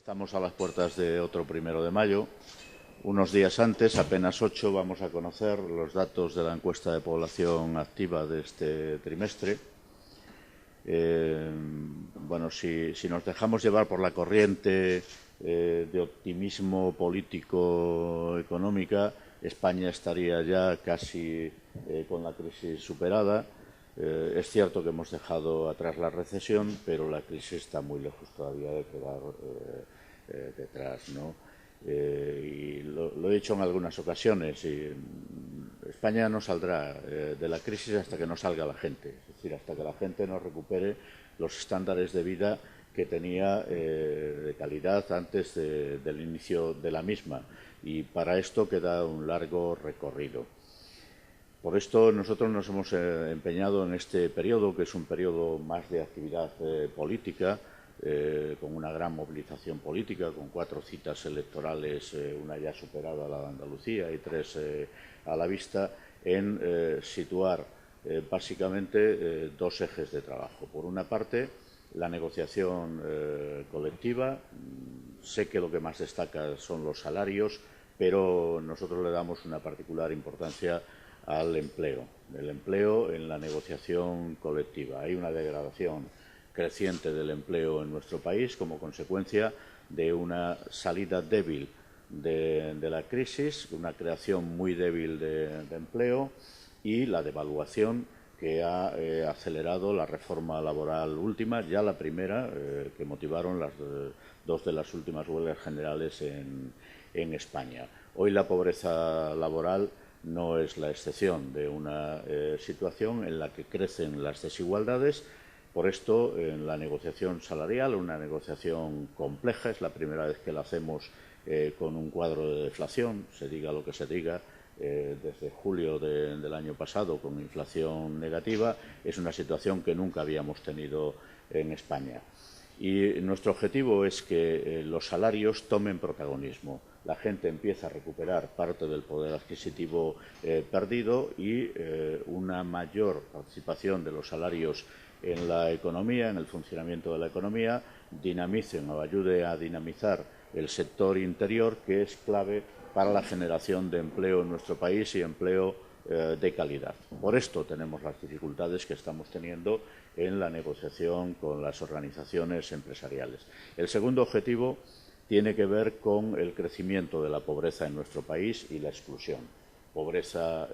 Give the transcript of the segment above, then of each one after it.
Estamos a las puertas de otro 1 de mayo. Unos días antes, apenas 8, vamos a conocer los datos de la encuesta de población activa de este trimestre. Bueno, si nos dejamos llevar por la corriente de optimismo político-económica, España estaría ya casi con la crisis superada. Es cierto que hemos dejado atrás la recesión, pero la crisis está muy lejos todavía de quedar detrás, ¿no? Y lo he dicho en algunas ocasiones, España no saldrá de la crisis hasta que no salga la gente, es decir, hasta que la gente no recupere los estándares de vida que tenía de calidad antes del inicio de la misma, y para esto queda un largo recorrido. Por esto nosotros nos hemos empeñado en este periodo, que es un periodo más de actividad política, con una gran movilización política, con 4 citas electorales, una ya superada, la de Andalucía, y 3 a la vista, en situar básicamente 2 ejes de trabajo. Por una parte, la negociación colectiva. Sé que lo que más destaca son los salarios, pero nosotros le damos una particular importancia al empleo, el empleo en la negociación colectiva. Hay una degradación creciente del empleo en nuestro país como consecuencia de una salida débil de la crisis, una creación muy débil de empleo y la devaluación que ha acelerado la reforma laboral última, ya la primera, que motivaron las 2 de las últimas huelgas generales en España. Hoy la pobreza laboral no es la excepción de una situación en la que crecen las desigualdades. Por esto, en la negociación salarial, una negociación compleja, es la primera vez que la hacemos con un cuadro de deflación, se diga lo que se diga, desde julio del año pasado con inflación negativa, es una situación que nunca habíamos tenido en España. Y nuestro objetivo es que los salarios tomen protagonismo. La gente empieza a recuperar parte del poder adquisitivo perdido y una mayor participación de los salarios en la economía, en el funcionamiento de la economía, dinamicen o ayude a dinamizar el sector interior, que es clave para la generación de empleo en nuestro país y empleo de calidad. Por esto tenemos las dificultades que estamos teniendo en la negociación con las organizaciones empresariales. El segundo objetivo tiene que ver con el crecimiento de la pobreza en nuestro país y la exclusión. Pobreza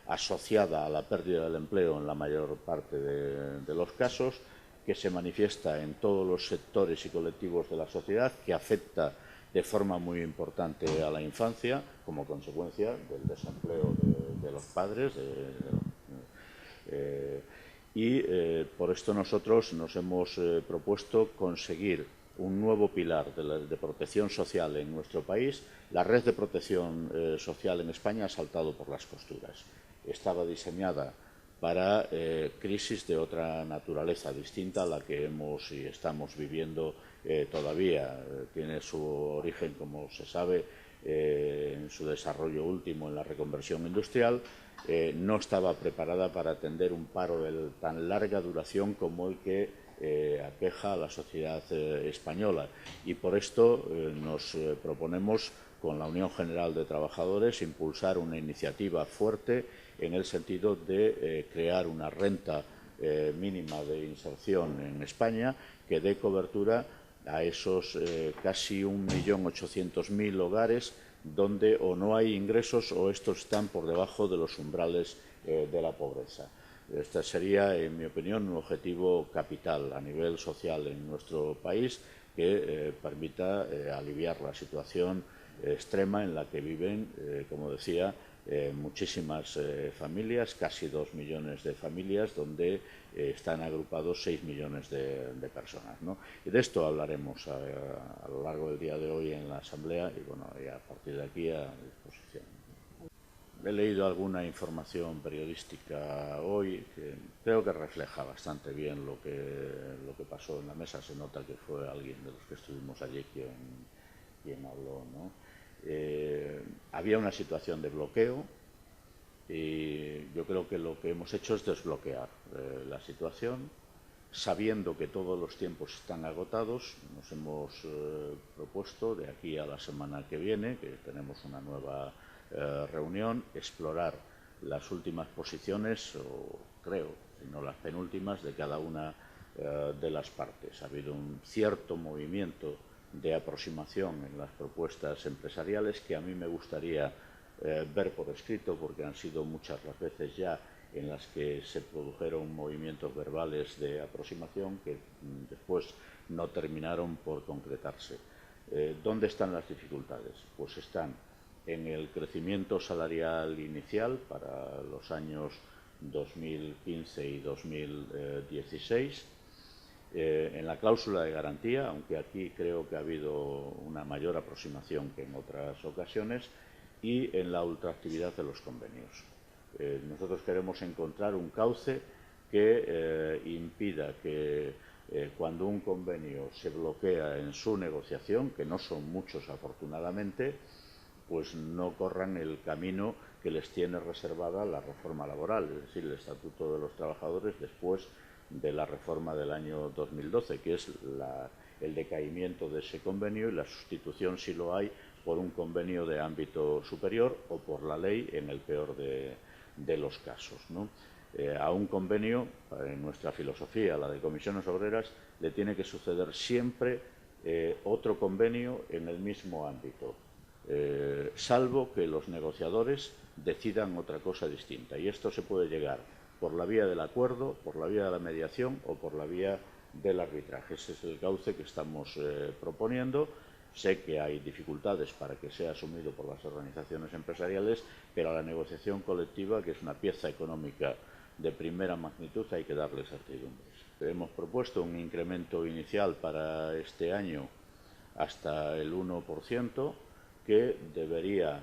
asociada a la pérdida del empleo en la mayor parte de los casos, que se manifiesta en todos los sectores y colectivos de la sociedad, que afecta de forma muy importante a la infancia como consecuencia del desempleo de los padres. Por esto nosotros nos hemos propuesto conseguir un nuevo pilar de protección social en nuestro país. La red de protección social en España ha saltado por las costuras. Estaba diseñada para crisis de otra naturaleza, distinta a la que hemos y estamos viviendo todavía. Tiene su origen, como se sabe, en su desarrollo último en la reconversión industrial. No estaba preparada para atender un paro de tan larga duración como el que aqueja a la sociedad española, y por esto nos proponemos con la Unión General de Trabajadores impulsar una iniciativa fuerte en el sentido de crear una renta mínima de inserción en España que dé cobertura a esos casi 1.800.000 hogares donde o no hay ingresos o estos están por debajo de los umbrales de la pobreza. Este sería, en mi opinión, un objetivo capital a nivel social en nuestro país que permita aliviar la situación extrema en la que viven, como decía, muchísimas familias, casi 2 millones de familias, donde están agrupados 6 millones de personas, ¿no? Y de esto hablaremos a lo largo del día de hoy en la Asamblea y, bueno, y a partir de aquí a disposición. He leído alguna información periodística hoy que creo que refleja bastante bien lo que pasó en la mesa. Se nota que fue alguien de los que estuvimos allí quien habló, ¿no? Había una situación de bloqueo y yo creo que lo que hemos hecho es desbloquear la situación. sabiendo que todos los tiempos están agotados, nos hemos propuesto de aquí a la semana que viene, que tenemos una nueva reunión, explorar las últimas posiciones, o creo, si no las penúltimas, de cada una de las partes. Ha habido un cierto movimiento de aproximación en las propuestas empresariales que a mí me gustaría ver por escrito, porque han sido muchas las veces ya en las que se produjeron movimientos verbales de aproximación que después no terminaron por concretarse. ¿Dónde están las dificultades? Pues están en el crecimiento salarial inicial para los años 2015 y 2016, en la cláusula de garantía, aunque aquí creo que ha habido una mayor aproximación que en otras ocasiones, y en la ultraactividad de los convenios. Nosotros queremos encontrar un cauce que impida que cuando un convenio se bloquea en su negociación, que no son muchos afortunadamente, pues no corran el camino que les tiene reservada la reforma laboral, es decir, el Estatuto de los Trabajadores después de la reforma del año 2012, que es el decaimiento de ese convenio y la sustitución, si lo hay, por un convenio de ámbito superior o por la ley en el peor de los casos, ¿no? A un convenio, en nuestra filosofía, la de comisiones obreras, le tiene que suceder siempre otro convenio en el mismo ámbito, salvo que los negociadores decidan otra cosa distinta. Y esto se puede llegar por la vía del acuerdo, por la vía de la mediación o por la vía del arbitraje. Ese es el cauce que estamos proponiendo. Sé que hay dificultades para que sea asumido por las organizaciones empresariales, pero a la negociación colectiva, que es una pieza económica de primera magnitud, hay que darle certidumbres. Hemos propuesto un incremento inicial para este año hasta el 1%, que debería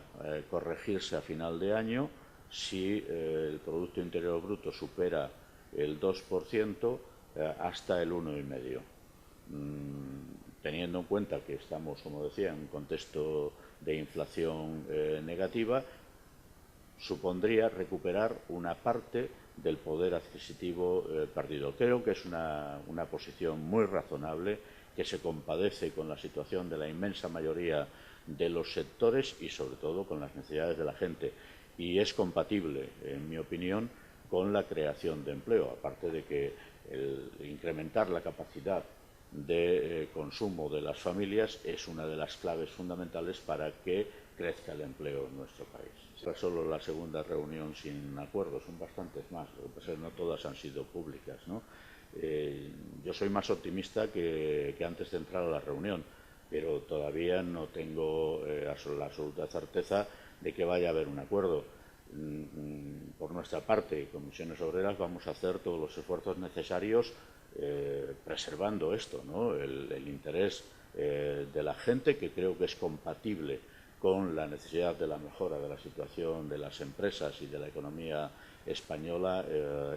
corregirse a final de año si el Producto Interior Bruto supera el 2%, hasta el 1,5%. Teniendo en cuenta que estamos, como decía, en un contexto de inflación negativa, supondría recuperar una parte del poder adquisitivo perdido. Creo que es una posición muy razonable, que se compadece con la situación de la inmensa mayoría de los sectores y, sobre todo, con las necesidades de la gente. Y es compatible, en mi opinión, con la creación de empleo, aparte de que el incrementar la capacidad de consumo de las familias es una de las claves fundamentales para que crezca el empleo en nuestro país. Esta es solo la segunda reunión sin acuerdo, son bastantes más, lo que pasa es que no todas han sido públicas, ¿no? Yo soy más optimista que antes de entrar a la reunión, pero todavía no tengo la absoluta certeza de que vaya a haber un acuerdo. Por nuestra parte, Comisiones Obreras, vamos a hacer todos los esfuerzos necesarios preservando esto, ¿no? El interés de la gente, que creo que es compatible con la necesidad de la mejora de la situación de las empresas y de la economía española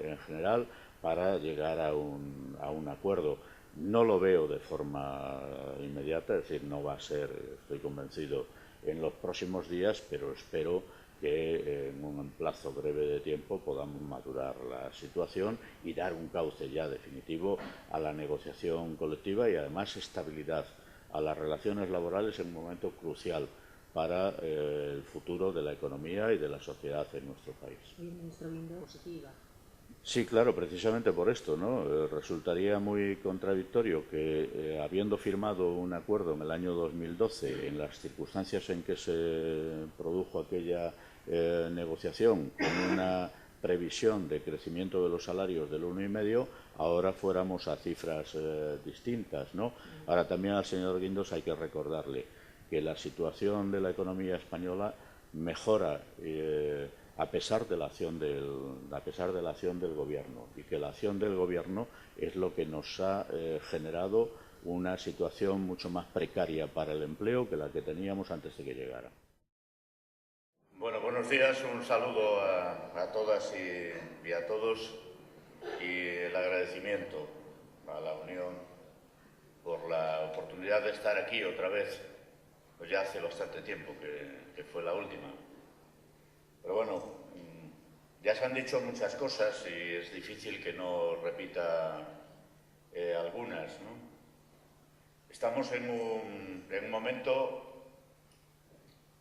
en general, para llegar a un acuerdo. No lo veo de forma inmediata, es decir, no va a ser, estoy convencido, en los próximos días, pero espero que en un plazo breve de tiempo podamos madurar la situación y dar un cauce ya definitivo a la negociación colectiva y, además, estabilidad a las relaciones laborales en un momento crucial para el futuro de la economía y de la sociedad en nuestro país. Ministro Guindos, positiva. Sí, claro, precisamente por esto, ¿no? Resultaría muy contradictorio que, habiendo firmado un acuerdo en el año 2012, en las circunstancias en que se produjo aquella negociación, con una previsión de crecimiento de los salarios del 1,5%, ahora fuéramos a cifras distintas, ¿no? Ahora, también al señor Guindos hay que recordarle que la situación de la economía española mejora a pesar de la acción del Gobierno, y que la acción del Gobierno es lo que nos ha generado una situación mucho más precaria para el empleo que la que teníamos antes de que llegara. Bueno, buenos días, un saludo a todas y a todos, y el agradecimiento a la Unión por la oportunidad de estar aquí otra vez, pues ya hace bastante tiempo que fue la última. Pero bueno, ya se han dicho muchas cosas y es difícil que no repita algunas, ¿no? Estamos en un momento,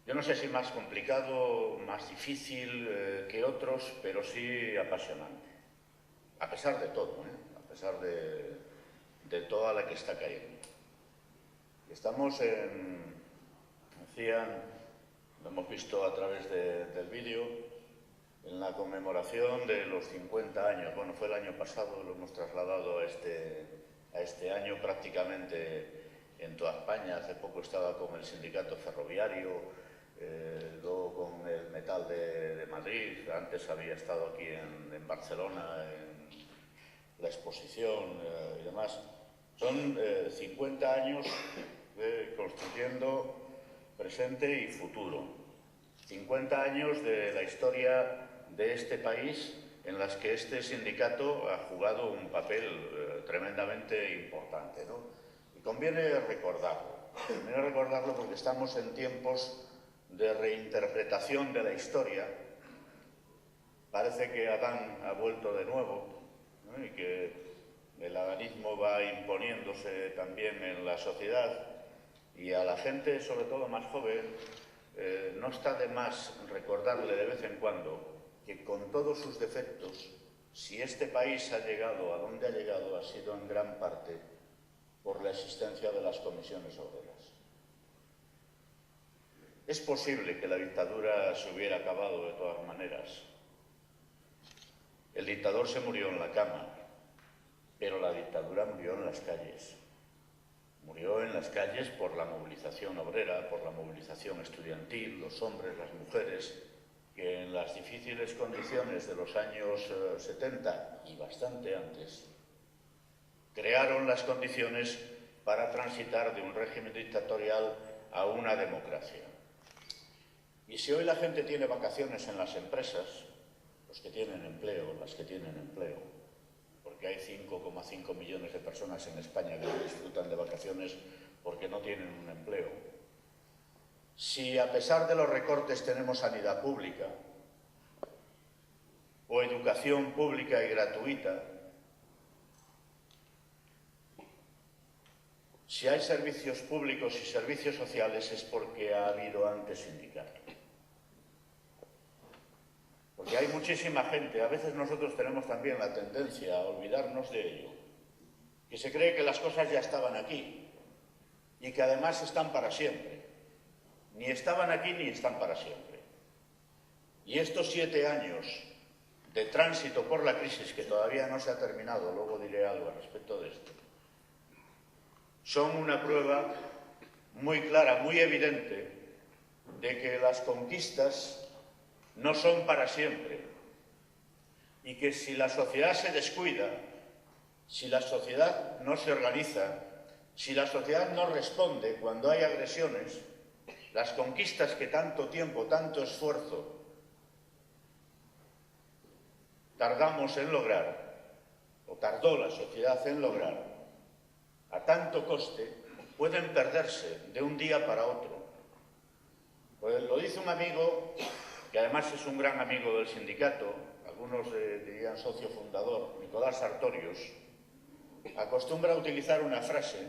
yo no sé si más complicado, más difícil que otros, pero sí apasionante. A pesar de todo, a pesar de toda la que está cayendo. Estamos decían, lo hemos visto a través del vídeo, en la conmemoración de los 50 años. Bueno, fue el año pasado, lo hemos trasladado a este año prácticamente en toda España. Hace poco estaba con el sindicato ferroviario, luego con el Metal de Madrid, antes había estado aquí en Barcelona, en la exposición y demás. Son 50 años construyendo presente y futuro. 50 años de la historia de este país en las que este sindicato ha jugado un papel tremendamente importante, ¿no? Y conviene recordarlo porque estamos en tiempos de reinterpretación de la historia. Parece que Adán ha vuelto de nuevo, ¿no? Y que el adanismo va imponiéndose también en la sociedad, y a la gente, sobre todo más joven, no está de más recordarle de vez en cuando que con todos sus defectos, si este país ha llegado a donde ha llegado, ha sido en gran parte por la existencia de las comisiones obreras. Es posible que la dictadura se hubiera acabado de todas maneras. El dictador se murió en la cama, pero la dictadura murió en las calles. Murió en las calles por la movilización obrera, por la movilización estudiantil, los hombres, las mujeres, que en las difíciles condiciones de los años 70 y bastante antes, crearon las condiciones para transitar de un régimen dictatorial a una democracia. Y si hoy la gente tiene vacaciones en las empresas, los que tienen empleo, las que tienen empleo, porque hay 5,5 millones de personas en España que no disfrutan de vacaciones porque no tienen un empleo. Si a pesar de los recortes tenemos sanidad pública o educación pública y gratuita, si hay servicios públicos y servicios sociales, es porque ha habido antes sindicato. Porque hay muchísima gente, a veces nosotros tenemos también la tendencia a olvidarnos de ello, que se cree que las cosas ya estaban aquí y que además están para siempre. Ni estaban aquí ni están para siempre. Y estos 7 años de tránsito por la crisis, que todavía no se ha terminado, luego diré algo al respecto de esto, son una prueba muy clara, muy evidente, de que las conquistas no son para siempre, y que si la sociedad se descuida, si la sociedad no se organiza, si la sociedad no responde cuando hay agresiones, las conquistas que tanto tiempo, tanto esfuerzo tardamos en lograr, o tardó la sociedad en lograr, a tanto coste, pueden perderse de un día para otro. Pues lo dice un amigo que además es un gran amigo del sindicato, algunos dirían socio fundador, Nicolás Sartorius, acostumbra a utilizar una frase,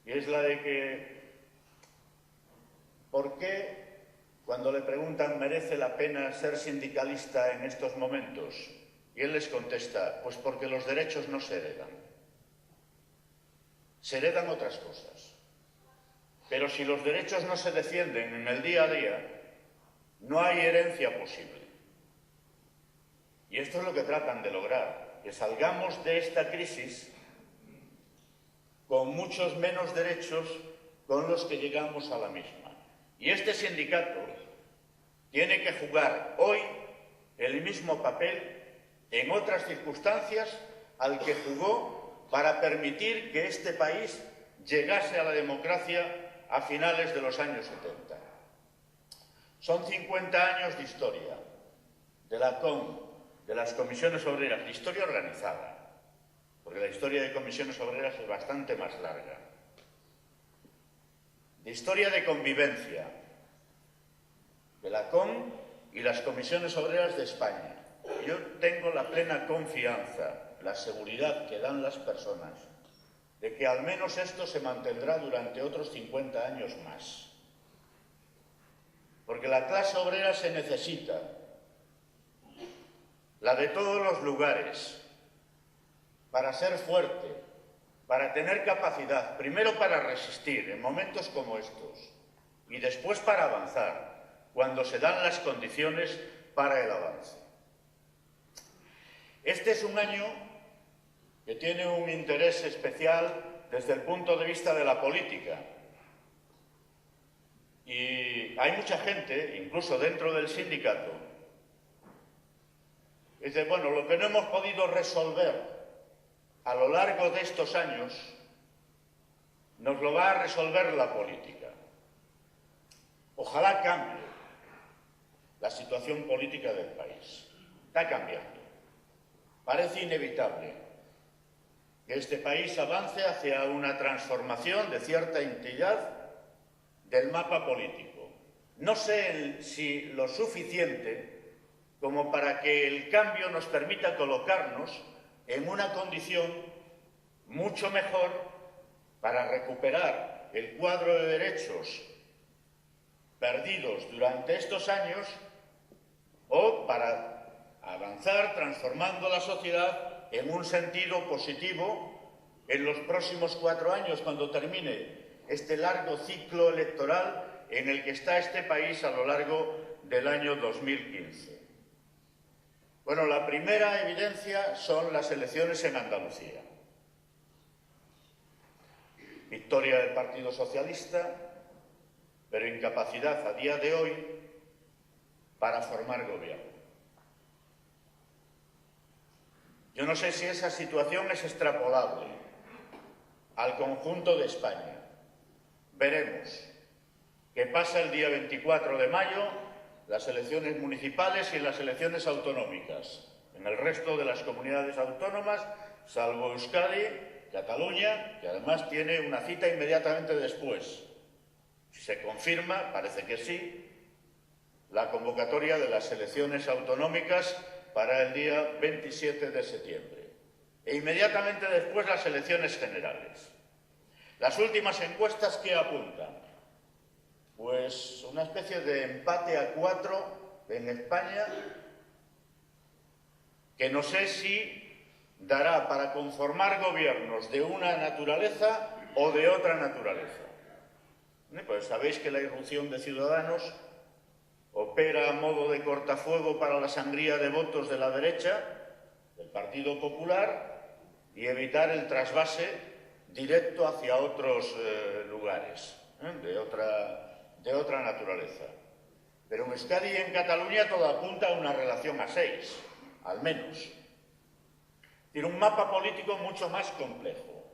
y es la de que ¿por qué cuando le preguntan merece la pena ser sindicalista en estos momentos? Y él les contesta, pues porque los derechos no se heredan. Se heredan otras cosas. Pero si los derechos no se defienden en el día a día, no hay herencia posible. Y esto es lo que tratan de lograr, que salgamos de esta crisis con muchos menos derechos con los que llegamos a la misma. Y este sindicato tiene que jugar hoy el mismo papel en otras circunstancias al que jugó para permitir que este país llegase a la democracia a finales de los años 70. Son 50 años de historia, de la COM, de las comisiones obreras, de historia organizada, porque la historia de comisiones obreras es bastante más larga, de historia de convivencia, de la COM y las comisiones obreras de España. Yo tengo la plena confianza la seguridad que dan las personas de que al menos esto se mantendrá durante otros 50 años más. Porque la clase obrera se necesita, la de todos los lugares, para ser fuerte, para tener capacidad, primero para resistir en momentos como estos y después para avanzar, cuando se dan las condiciones para el avance. Este es un año que tiene un interés especial desde el punto de vista de la política. Y hay mucha gente, incluso dentro del sindicato, que dice, bueno, lo que no hemos podido resolver a lo largo de estos años, nos lo va a resolver la política. Ojalá cambie la situación política del país. Está cambiando. Parece inevitable que este país avance hacia una transformación de cierta entidad del mapa político. No sé si lo suficiente como para que el cambio nos permita colocarnos en una condición mucho mejor para recuperar el cuadro de derechos perdidos durante estos años o para avanzar transformando la sociedad en un sentido positivo en los próximos 4 años, cuando termine este largo ciclo electoral en el que está este país a lo largo del año 2015. Bueno, la primera evidencia son las elecciones en Andalucía. Victoria del Partido Socialista, pero incapacidad a día de hoy para formar gobierno. Yo no sé si esa situación es extrapolable al conjunto de España. Veremos qué pasa el día 24 de mayo, las elecciones municipales y las elecciones autonómicas. En el resto de las comunidades autónomas, salvo Euskadi, Cataluña, que además tiene una cita inmediatamente después. Si se confirma, parece que sí, la convocatoria de las elecciones autonómicas para el día 27 de septiembre. E inmediatamente después las elecciones generales. Las últimas encuestas, ¿qué apuntan? Pues una especie de empate a 4 en España, que no sé si dará para conformar gobiernos de una naturaleza o de otra naturaleza. Pues sabéis que la irrupción de Ciudadanos opera a modo de cortafuego para la sangría de votos de la derecha, del Partido Popular, y evitar el trasvase directo hacia otros lugares, de otra naturaleza. Pero en Euskadi y en Cataluña todo apunta a una relación a 6, al menos. Tiene un mapa político mucho más complejo.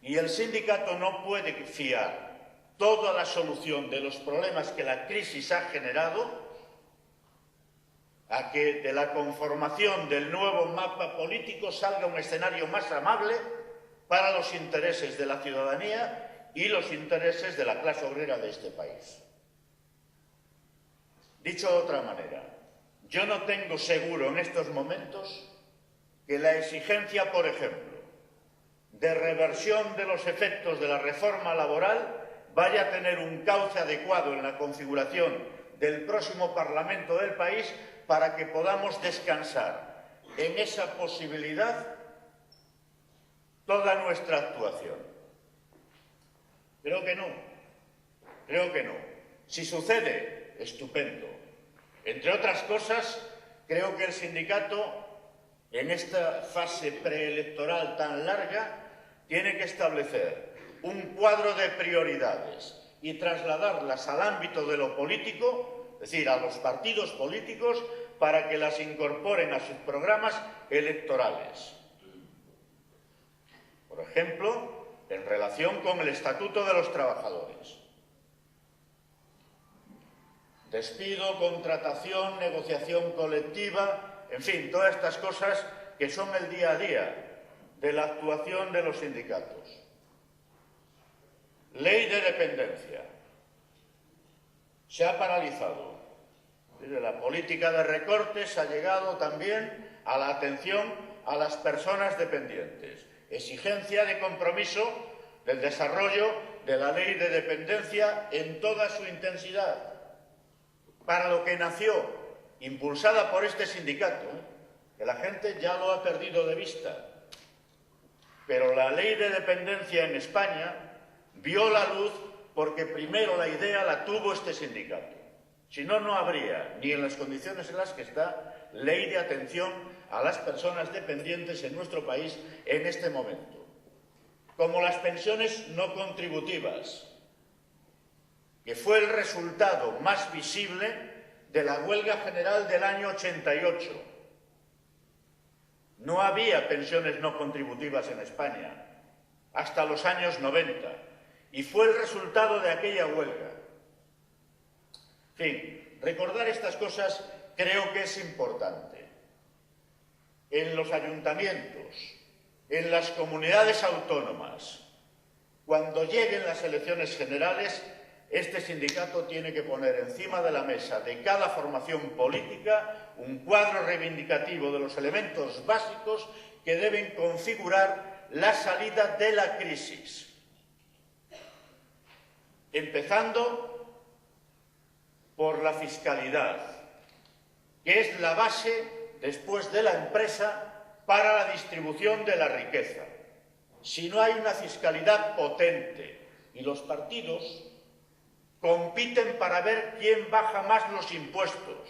Y el sindicato no puede fiar toda la solución de los problemas que la crisis ha generado a que de la conformación del nuevo mapa político salga un escenario más amable para los intereses de la ciudadanía y los intereses de la clase obrera de este país. Dicho de otra manera, yo no tengo seguro en estos momentos que la exigencia, por ejemplo, de reversión de los efectos de la reforma laboral vaya a tener un cauce adecuado en la configuración del próximo Parlamento del país para que podamos descansar en esa posibilidad toda nuestra actuación. Creo que no. Si sucede, estupendo. Entre otras cosas, creo que el sindicato, en esta fase preelectoral tan larga, tiene que establecer un cuadro de prioridades y trasladarlas al ámbito de lo político, es decir, a los partidos políticos, para que las incorporen a sus programas electorales. Por ejemplo, en relación con el Estatuto de los Trabajadores. Despido, contratación, negociación colectiva, en fin, todas estas cosas que son el día a día de la actuación de los sindicatos. Ley de dependencia. Se ha paralizado. La política de recortes ha llegado también a la atención a las personas dependientes. Exigencia de compromiso del desarrollo de la ley de dependencia en toda su intensidad, para lo que nació, impulsada por este sindicato, que la gente ya lo ha perdido de vista. Pero la ley de dependencia en España vio la luz porque primero la idea la tuvo este sindicato. Si no, no habría, ni en las condiciones en las que está, ley de atención a las personas dependientes en nuestro país en este momento. Como las pensiones no contributivas, que fue el resultado más visible de la huelga general del año 88. No había pensiones no contributivas en España hasta los años 90 y fue el resultado de aquella huelga. En fin, recordar estas cosas creo que es importante. En los ayuntamientos, en las comunidades autónomas, cuando lleguen las elecciones generales, este sindicato tiene que poner encima de la mesa de cada formación política un cuadro reivindicativo de los elementos básicos que deben configurar la salida de la crisis. Empezando por la fiscalidad, que es la base, después de la empresa, para la distribución de la riqueza. Si no hay una fiscalidad potente y los partidos compiten para ver quién baja más los impuestos,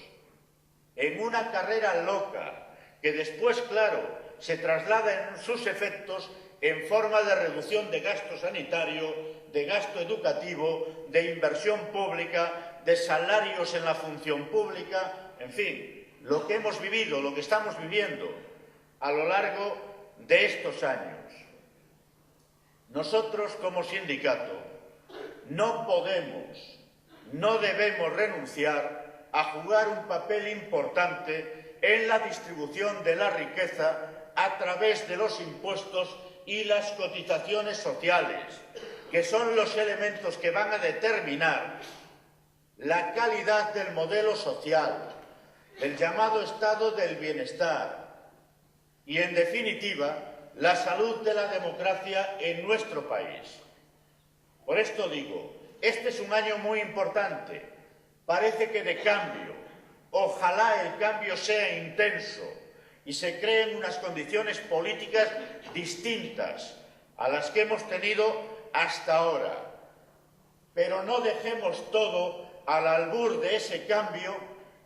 en una carrera loca que después, claro, se traslada en sus efectos en forma de reducción de gasto sanitario, de gasto educativo, de inversión pública, de salarios en la función pública, en fin, lo que hemos vivido, lo que estamos viviendo a lo largo de estos años. Nosotros, como sindicato, no podemos, no debemos renunciar a jugar un papel importante en la distribución de la riqueza a través de los impuestos y las cotizaciones sociales, que son los elementos que van a determinar la calidad del modelo social, del llamado estado del bienestar y, en definitiva, la salud de la democracia en nuestro país. Por esto digo, este es un año muy importante, parece que de cambio, ojalá el cambio sea intenso y se creen unas condiciones políticas distintas a las que hemos tenido hasta ahora. Pero no dejemos todo al albur de ese cambio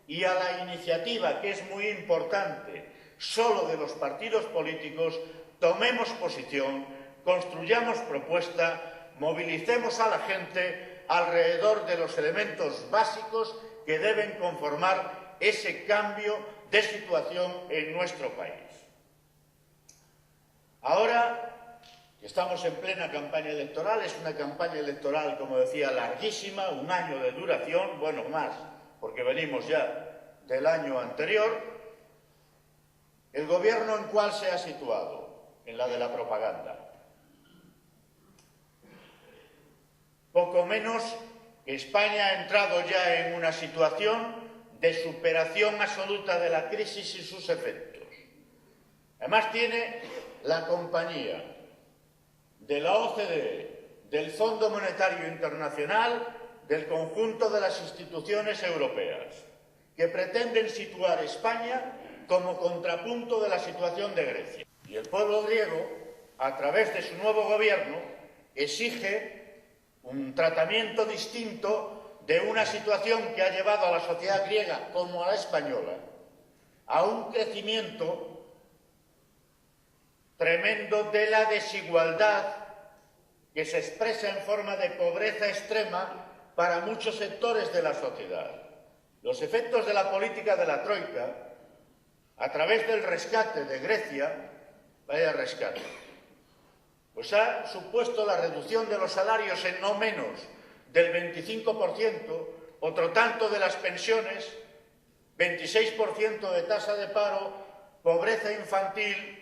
y a la iniciativa, que es muy importante, solo de los partidos políticos. Tomemos posición, construyamos propuesta, movilicemos a la gente alrededor de los elementos básicos que deben conformar ese cambio de situación en nuestro país. Ahora que estamos en plena campaña electoral, es una campaña electoral, como decía, larguísima, un año de duración, bueno, más, porque venimos ya del año anterior. ¿El gobierno en cuál se ha situado? En la de la propaganda. Poco menos que España ha entrado ya en una situación de superación absoluta de la crisis y sus efectos. Además tiene la compañía de la OCDE, del Fondo Monetario Internacional, del conjunto de las instituciones europeas, que pretenden situar España como contrapunto de la situación de Grecia. Y el pueblo griego, a través de su nuevo gobierno, exige un tratamiento distinto de una situación que ha llevado a la sociedad griega, como a la española, a un crecimiento tremendo de la desigualdad que se expresa en forma de pobreza extrema para muchos sectores de la sociedad. Los efectos de la política de la Troika, a través del rescate de Grecia, vaya rescate, pues ha supuesto la reducción de los salarios en no menos del 25%, otro tanto de las pensiones, 26% de tasa de paro, pobreza infantil,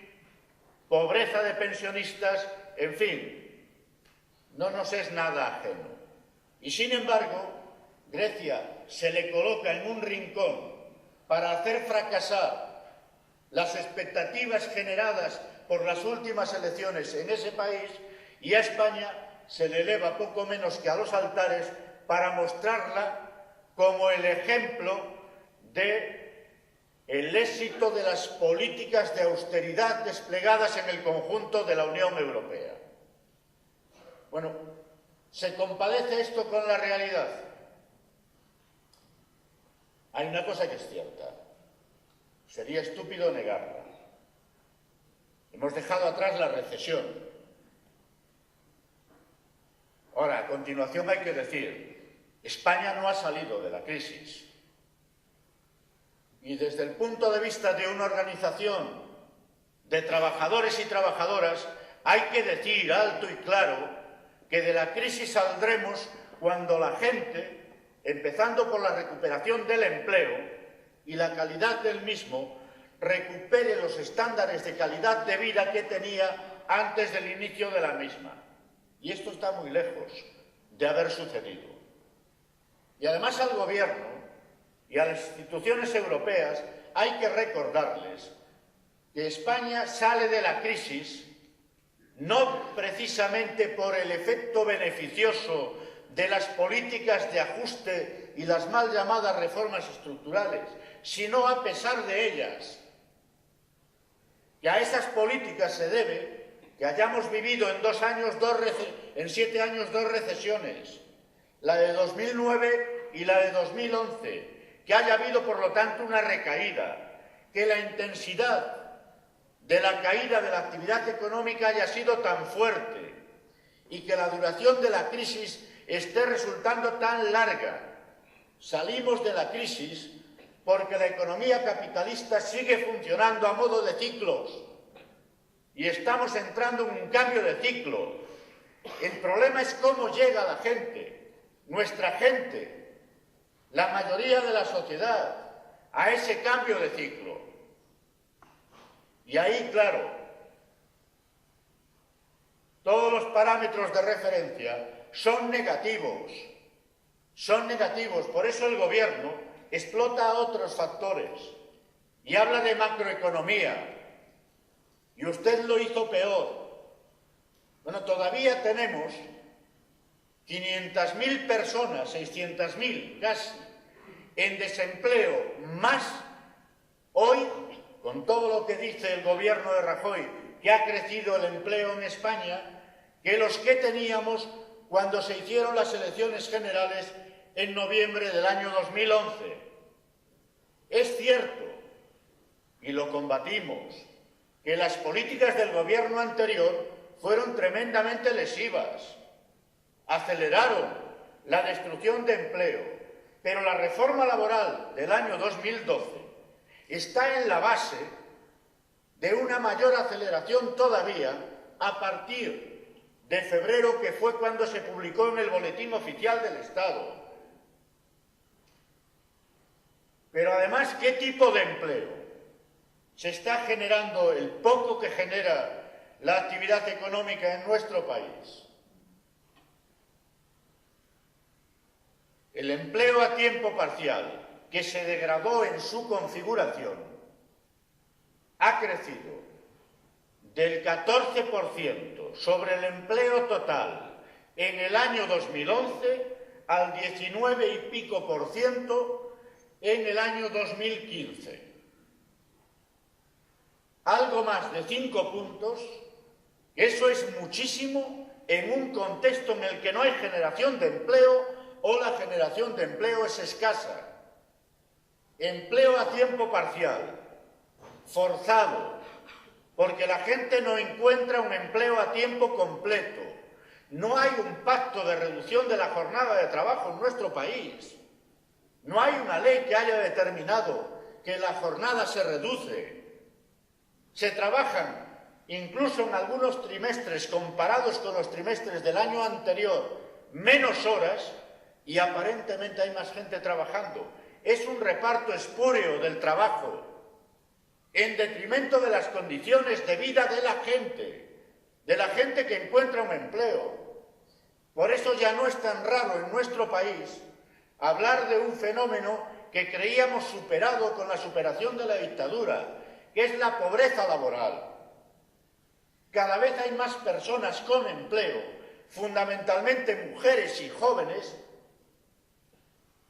pobreza de pensionistas, en fin, no nos es nada ajeno. Y sin embargo, Grecia se le coloca en un rincón para hacer fracasar las expectativas generadas por las últimas elecciones en ese país, y a España se le eleva poco menos que a los altares para mostrarla como el ejemplo del éxito de las políticas de austeridad desplegadas en el conjunto de la Unión Europea. Bueno, ¿se compadece esto con la realidad? Hay una cosa que es cierta. Sería estúpido negarla. Hemos dejado atrás la recesión. Ahora, a continuación hay que decir, España no ha salido de la crisis. Y desde el punto de vista de una organización de trabajadores y trabajadoras, hay que decir alto y claro que de la crisis saldremos cuando la gente, empezando por la recuperación del empleo y la calidad del mismo, recupere los estándares de calidad de vida que tenía antes del inicio de la misma. Y esto está muy lejos de haber sucedido. Y además al Gobierno y a las instituciones europeas hay que recordarles que España sale de la crisis no precisamente por el efecto beneficioso de las políticas de ajuste y las mal llamadas reformas estructurales, sino a pesar de ellas. Y a esas políticas se debe que hayamos vivido en 7 años dos recesiones, la de 2009 y la de 2011, que haya habido, por lo tanto, una recaída, que la intensidad de la caída de la actividad económica haya sido tan fuerte y que la duración de la crisis esté resultando tan larga. Salimos de la crisis porque la economía capitalista sigue funcionando a modo de ciclos y estamos entrando en un cambio de ciclo. El problema es cómo llega la gente, nuestra gente, la mayoría de la sociedad, a ese cambio de ciclo. Y ahí, claro, todos los parámetros de referencia son negativos. Por eso el Gobierno explota otros factores y habla de macroeconomía. Y usted lo hizo peor. Bueno, todavía tenemos 500.000 personas, 600.000 casi, en desempleo, más hoy, con todo lo que dice el Gobierno de Rajoy, que ha crecido el empleo en España, que los que teníamos cuando se hicieron las elecciones generales en noviembre del año 2011. Es cierto, y lo combatimos, que las políticas del Gobierno anterior fueron tremendamente lesivas, aceleraron la destrucción de empleo, pero la reforma laboral del año 2012 está en la base de una mayor aceleración todavía a partir de febrero, que fue cuando se publicó en el Boletín Oficial del Estado. Pero además, ¿qué tipo de empleo se está generando? El poco que genera la actividad económica en nuestro país. El empleo a tiempo parcial, que se degradó en su configuración, ha crecido del 14% sobre el empleo total en el año 2011 al 19 y pico por ciento en el año 2015. Algo más de 5 puntos, eso es muchísimo en un contexto en el que no hay generación de empleo o la generación de empleo es escasa. Empleo a tiempo parcial, forzado, porque la gente no encuentra un empleo a tiempo completo. No hay un pacto de reducción de la jornada de trabajo en nuestro país. No hay una ley que haya determinado que la jornada se reduce. Se trabajan, incluso en algunos trimestres, comparados con los trimestres del año anterior, menos horas y aparentemente hay más gente trabajando. Es un reparto espúreo del trabajo, en detrimento de las condiciones de vida de la gente que encuentra un empleo. Por eso ya no es tan raro en nuestro país hablar de un fenómeno que creíamos superado con la superación de la dictadura, que es la pobreza laboral. Cada vez hay más personas con empleo, fundamentalmente mujeres y jóvenes,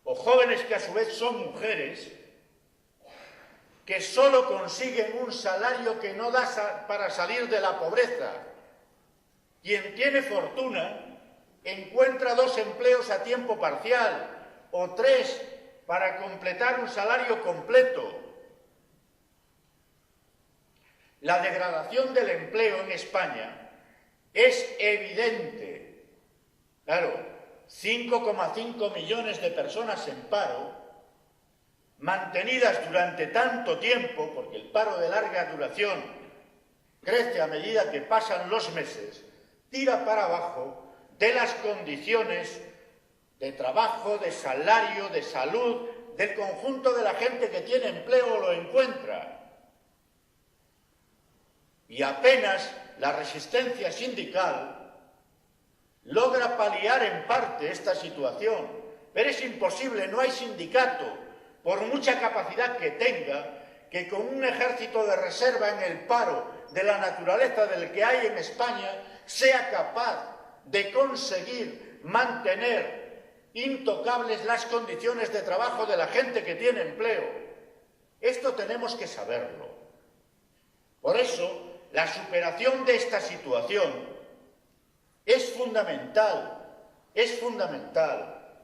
o jóvenes que a su vez son mujeres, que solo consiguen un salario que no da para salir de la pobreza. Quien tiene fortuna encuentra 2 empleos a tiempo parcial o 3 para completar un salario completo. La degradación del empleo en España es evidente. Claro, 5,5 millones de personas en paro, mantenidas durante tanto tiempo, porque el paro de larga duración crece a medida que pasan los meses, tira para abajo de las condiciones de trabajo, de salario, de salud, del conjunto de la gente que tiene empleo o lo encuentra. Y apenas la resistencia sindical logra paliar en parte esta situación, pero es imposible, no hay sindicato, por mucha capacidad que tenga, que con un ejército de reserva en el paro de la naturaleza del que hay en España sea capaz de conseguir mantener intocables las condiciones de trabajo de la gente que tiene empleo. Esto tenemos que saberlo. Por eso, la superación de esta situación es fundamental, es fundamental.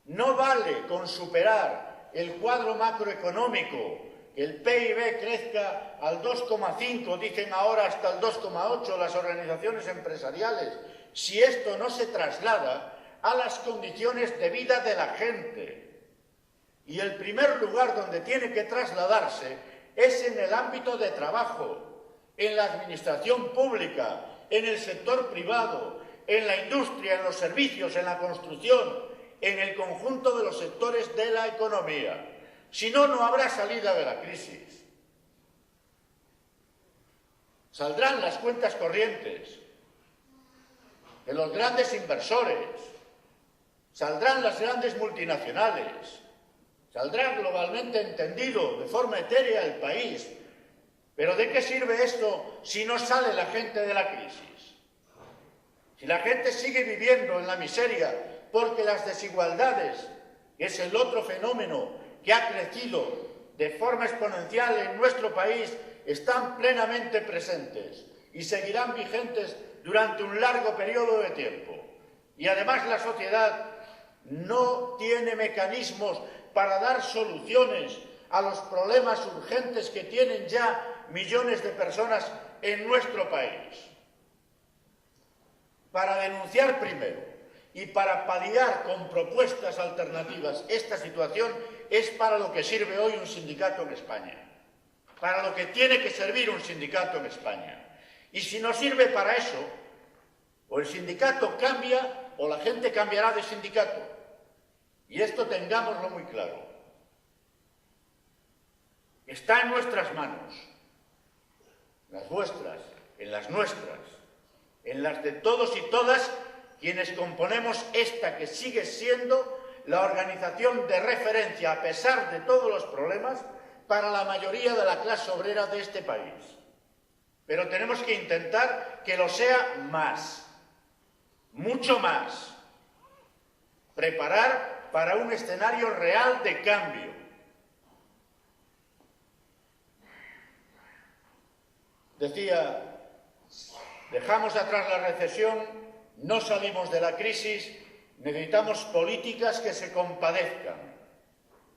No vale con superar el cuadro macroeconómico, que el PIB crezca al 2,5, dicen ahora hasta el 2,8 las organizaciones empresariales, si esto no se traslada a las condiciones de vida de la gente. Y el primer lugar donde tiene que trasladarse es en el ámbito de trabajo, en la administración pública, en el sector privado, en la industria, en los servicios, en la construcción, en el conjunto de los sectores de la economía. Si no, no habrá salida de la crisis. Saldrán las cuentas corrientes de los grandes inversores, saldrán las grandes multinacionales, saldrá globalmente entendido, de forma etérea, el país. Pero ¿de qué sirve esto si no sale la gente de la crisis? Si la gente sigue viviendo en la miseria porque las desigualdades, que es el otro fenómeno que ha crecido de forma exponencial en nuestro país, están plenamente presentes y seguirán vigentes durante un largo periodo de tiempo. Y además la sociedad no tiene mecanismos para dar soluciones a los problemas urgentes que tienen ya millones de personas en nuestro país. Para denunciar primero y para paliar con propuestas alternativas esta situación es para lo que sirve hoy un sindicato en España, para lo que tiene que servir un sindicato en España. Y si no sirve para eso, o el sindicato cambia o la gente cambiará de sindicato. Y esto tengámoslo muy claro. Está en nuestras manos, en las vuestras, en las nuestras, en las de todos y todas quienes componemos esta que sigue siendo la organización de referencia, a pesar de todos los problemas, para la mayoría de la clase obrera de este país. Pero tenemos que intentar que lo sea más, mucho más. Preparar para un escenario real de cambio. Decía, dejamos atrás la recesión, no salimos de la crisis, necesitamos políticas que se compadezcan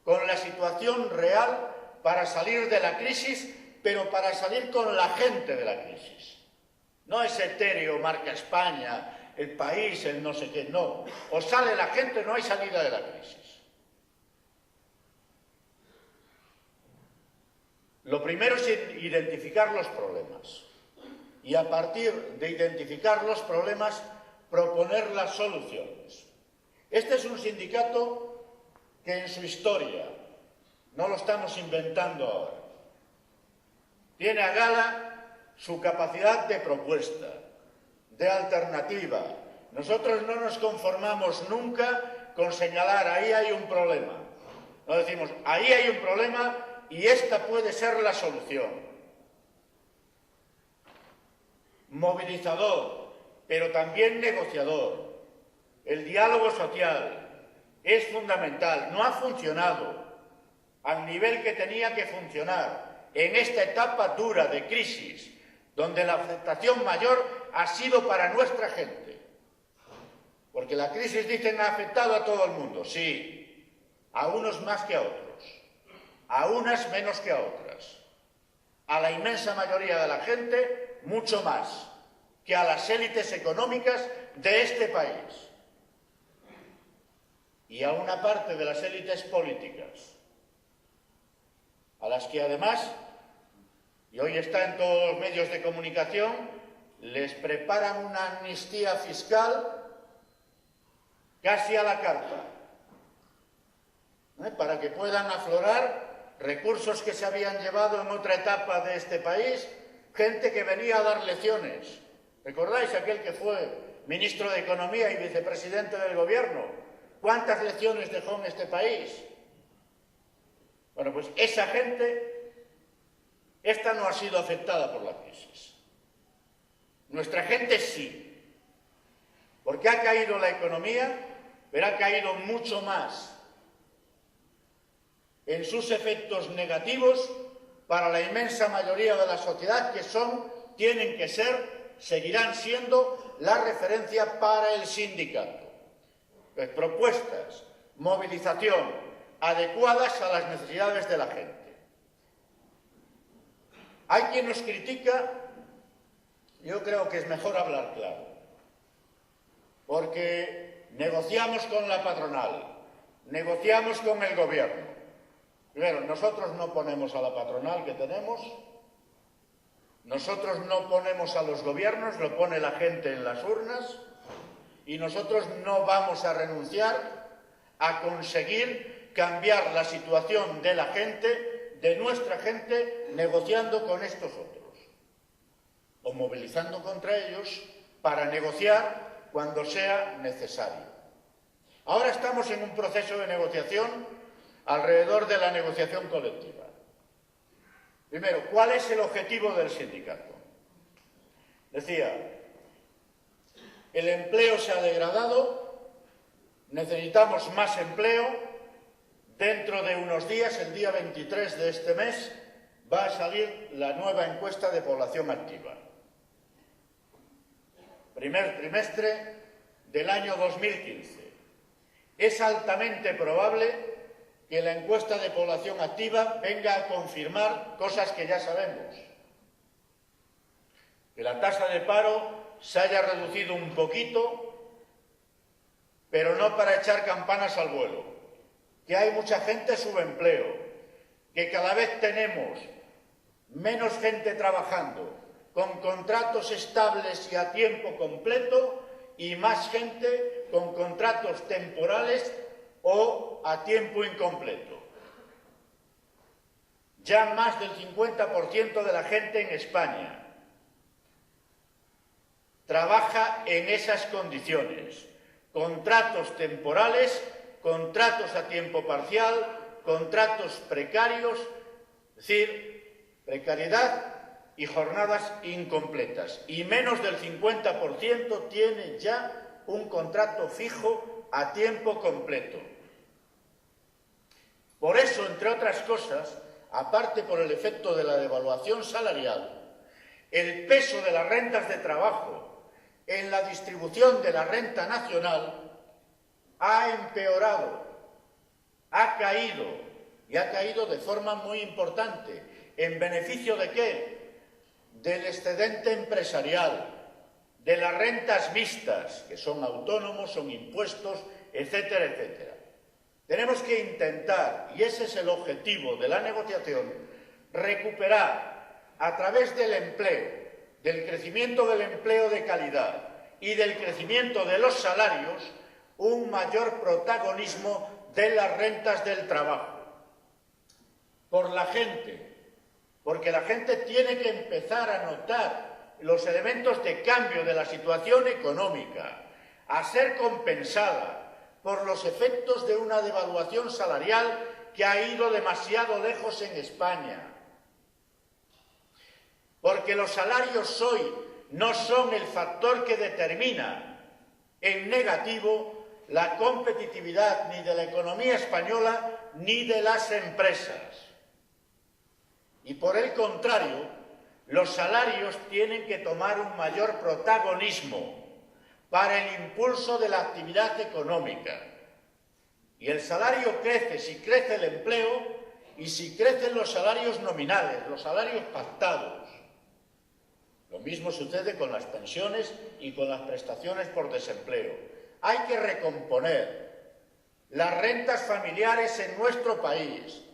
con la situación real para salir de la crisis, pero para salir con la gente de la crisis. No es etéreo, marca España, el país, el no sé qué, no. O sale la gente, no hay salida de la crisis. Lo primero es identificar los problemas y a partir de identificar los problemas proponer las soluciones. Este es un sindicato que en su historia, no lo estamos inventando ahora, tiene a gala su capacidad de propuesta, de alternativa. Nosotros no nos conformamos nunca con señalar ahí hay un problema. No decimos ahí hay un problema y esta puede ser la solución. movilizador, pero también negociador. El diálogo social es fundamental. No ha funcionado al nivel que tenía que funcionar en esta etapa dura de crisis, donde la afectación mayor ha sido para nuestra gente. Porque la crisis, dicen, ha afectado a todo el mundo. Sí, a unos más que a otros, a unas menos que a otras. A la inmensa mayoría de la gente, mucho más que a las élites económicas de este país. Y a una parte de las élites políticas, a las que además, y hoy está en todos los medios de comunicación, les preparan una amnistía fiscal casi a la carta, para que puedan aflorar recursos que se habían llevado en otra etapa de este país, gente que venía a dar lecciones. ¿Recordáis aquel que fue ministro de Economía y vicepresidente del Gobierno? ¿Cuántas lecciones dejó en este país? Bueno, pues esa gente, esta no ha sido afectada por la crisis. Nuestra gente sí, porque ha caído la economía, pero ha caído mucho más en sus efectos negativos para la inmensa mayoría de la sociedad, que tienen que ser, seguirán siendo la referencia para el sindicato. Pues propuestas, movilización, adecuadas a las necesidades de la gente. Hay quien nos critica, yo creo que es mejor hablar claro, porque negociamos con la patronal, negociamos con el gobierno. Primero, nosotros no ponemos a la patronal que tenemos, nosotros no ponemos a los gobiernos, lo pone la gente en las urnas, y nosotros no vamos a renunciar a conseguir cambiar la situación de la gente, de nuestra gente, negociando con estos otros, o movilizando contra ellos para negociar cuando sea necesario. Ahora estamos en un proceso de negociación alrededor de la negociación colectiva. Primero, ¿cuál es el objetivo del sindicato? Decía, el empleo se ha degradado, necesitamos más empleo. Dentro de unos días, el día 23 de este mes, va a salir la nueva encuesta de población activa. Primer trimestre del año 2015. Es altamente probable que la encuesta de población activa venga a confirmar cosas que ya sabemos. Que la tasa de paro se haya reducido un poquito, pero no para echar campanas al vuelo. Que hay mucha gente subempleo, que cada vez tenemos menos gente trabajando con contratos estables y a tiempo completo y más gente con contratos temporales o a tiempo incompleto. Ya más del 50% de la gente en España trabaja en esas condiciones, contratos temporales, contratos a tiempo parcial, contratos precarios, es decir, precariedad y jornadas incompletas. Y menos del 50% tiene ya un contrato fijo a tiempo completo. Por eso, entre otras cosas, aparte por el efecto de la devaluación salarial, el peso de las rentas de trabajo en la distribución de la renta nacional ha empeorado, ha caído, y ha caído de forma muy importante. ¿En beneficio de qué? Del excedente empresarial, de las rentas mixtas, que son autónomos, son impuestos, etcétera, etcétera. Tenemos que intentar, y ese es el objetivo de la negociación, recuperar a través del empleo, del crecimiento del empleo de calidad y del crecimiento de los salarios, un mayor protagonismo de las rentas del trabajo. Por la gente, porque la gente tiene que empezar a notar los elementos de cambio de la situación económica, a ser compensada por los efectos de una devaluación salarial que ha ido demasiado lejos en España. Porque los salarios hoy no son el factor que determina en negativo la competitividad ni de la economía española ni de las empresas. Y por el contrario, los salarios tienen que tomar un mayor protagonismo para el impulso de la actividad económica. Y el salario crece si crece el empleo y si crecen los salarios nominales, los salarios pactados. Lo mismo sucede con las pensiones y con las prestaciones por desempleo. Hay que recomponer las rentas familiares en nuestro país.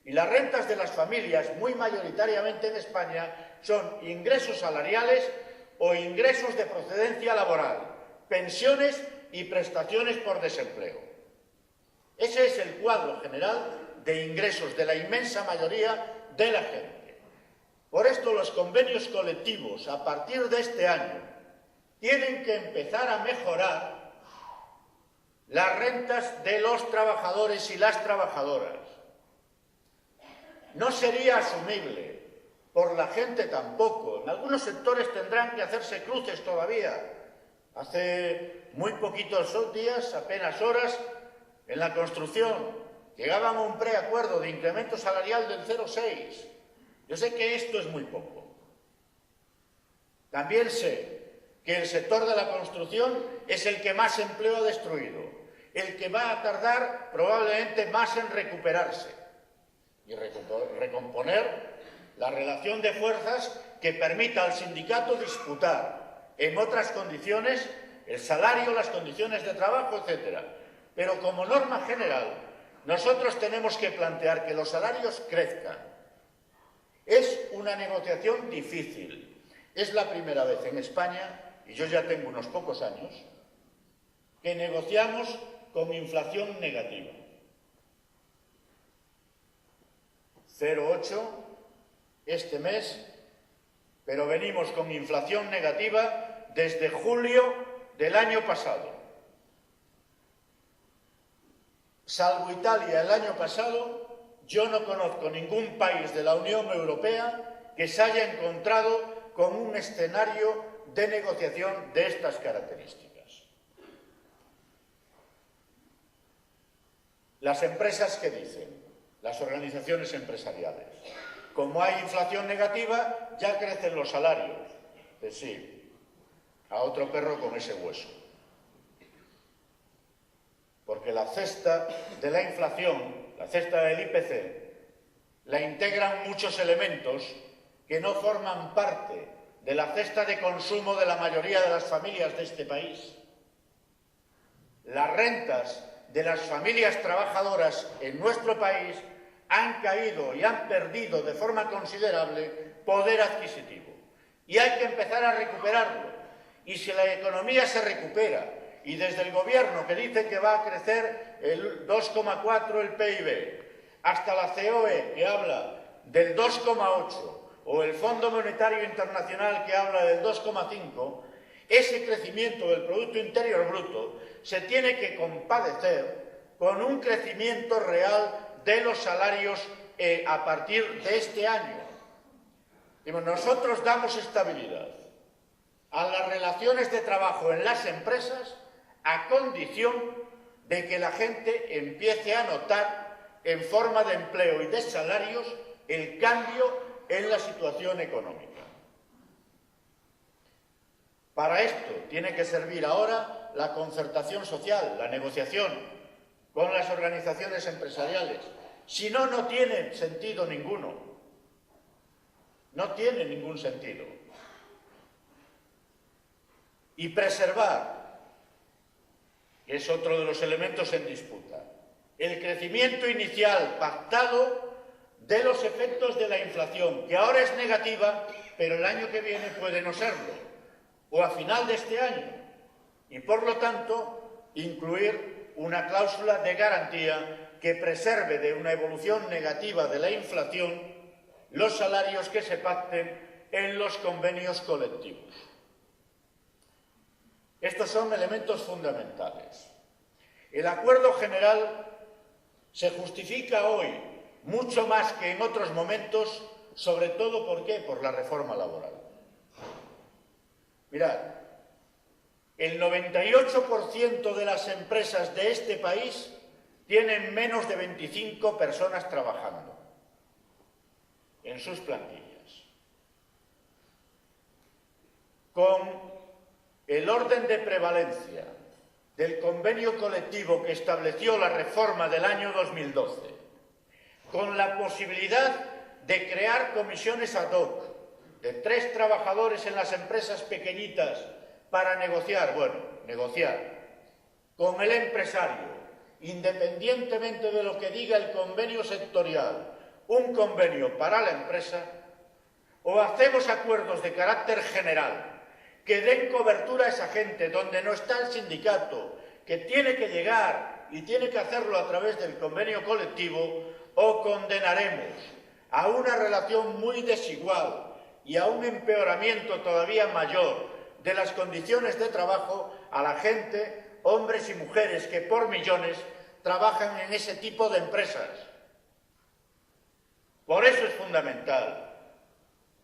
Y las rentas de las familias, muy mayoritariamente en España, son ingresos salariales o ingresos de procedencia laboral, pensiones y prestaciones por desempleo. Ese es el cuadro general de ingresos de la inmensa mayoría de la gente. Por esto los convenios colectivos, a partir de este año, tienen que empezar a mejorar las rentas de los trabajadores y las trabajadoras. No sería asumible, por la gente tampoco. En algunos sectores tendrán que hacerse cruces todavía. Hace muy poquitos días, apenas horas, en la construcción, llegaban a un preacuerdo de incremento salarial del 0,6. Yo sé que esto es muy poco. También sé que el sector de la construcción es el que más empleo ha destruido, el que va a tardar probablemente más en recuperarse y recomponer la relación de fuerzas que permita al sindicato disputar en otras condiciones el salario, las condiciones de trabajo, etc. Pero como norma general, nosotros tenemos que plantear que los salarios crezcan. Es una negociación difícil. Es la primera vez en España, y yo ya tengo unos pocos años, que negociamos con inflación negativa. 0,8 este mes, pero venimos con inflación negativa desde julio del año pasado. Salvo Italia el año pasado, yo no conozco ningún país de la Unión Europea que se haya encontrado con un escenario de negociación de estas características. Las empresas, ¿qué dicen? Las organizaciones empresariales. Como hay inflación negativa, ya crecen los salarios. Pues sí, a otro perro con ese hueso. Porque la cesta de la inflación, la cesta del IPC, la integran muchos elementos que no forman parte de la cesta de consumo de la mayoría de las familias de este país. Las rentas de las familias trabajadoras en nuestro país han caído y han perdido de forma considerable poder adquisitivo. Y hay que empezar a recuperarlo. Y si la economía se recupera, y desde el gobierno que dice que va a crecer el 2,4 el PIB, hasta la COE que habla del 2,8, o el Fondo Monetario Internacional que habla del 2,5, ese crecimiento del Producto Interior Bruto se tiene que compadecer con un crecimiento real de los salarios a partir de este año. Nosotros damos estabilidad a las relaciones de trabajo en las empresas a condición de que la gente empiece a notar en forma de empleo y de salarios el cambio en la situación económica. Para esto tiene que servir ahora la concertación social, la negociación con las organizaciones empresariales. Si no, no tiene sentido ninguno. No tiene ningún sentido. Y preservar, que es otro de los elementos en disputa, el crecimiento inicial pactado de los efectos de la inflación, que ahora es negativa, pero el año que viene puede no serlo, o a final de este año. Y por lo tanto, incluir una cláusula de garantía que preserve de una evolución negativa de la inflación los salarios que se pacten en los convenios colectivos. Estos son elementos fundamentales. El acuerdo general se justifica hoy mucho más que en otros momentos, sobre todo ¿por qué? Por la reforma laboral. Mirad, el 98% de las empresas de este país tienen menos de 25 personas trabajando en sus plantillas. Con el orden de prevalencia del convenio colectivo que estableció la reforma del año 2012, con la posibilidad de crear comisiones ad hoc de 3 trabajadores en las empresas pequeñitas para negociar, con el empresario, independientemente de lo que diga el convenio sectorial, un convenio para la empresa, o hacemos acuerdos de carácter general que den cobertura a esa gente donde no está el sindicato, que tiene que llegar y tiene que hacerlo a través del convenio colectivo, o condenaremos a una relación muy desigual y a un empeoramiento todavía mayor de las condiciones de trabajo a la gente, hombres y mujeres que por millones trabajan en ese tipo de empresas. Por eso es fundamental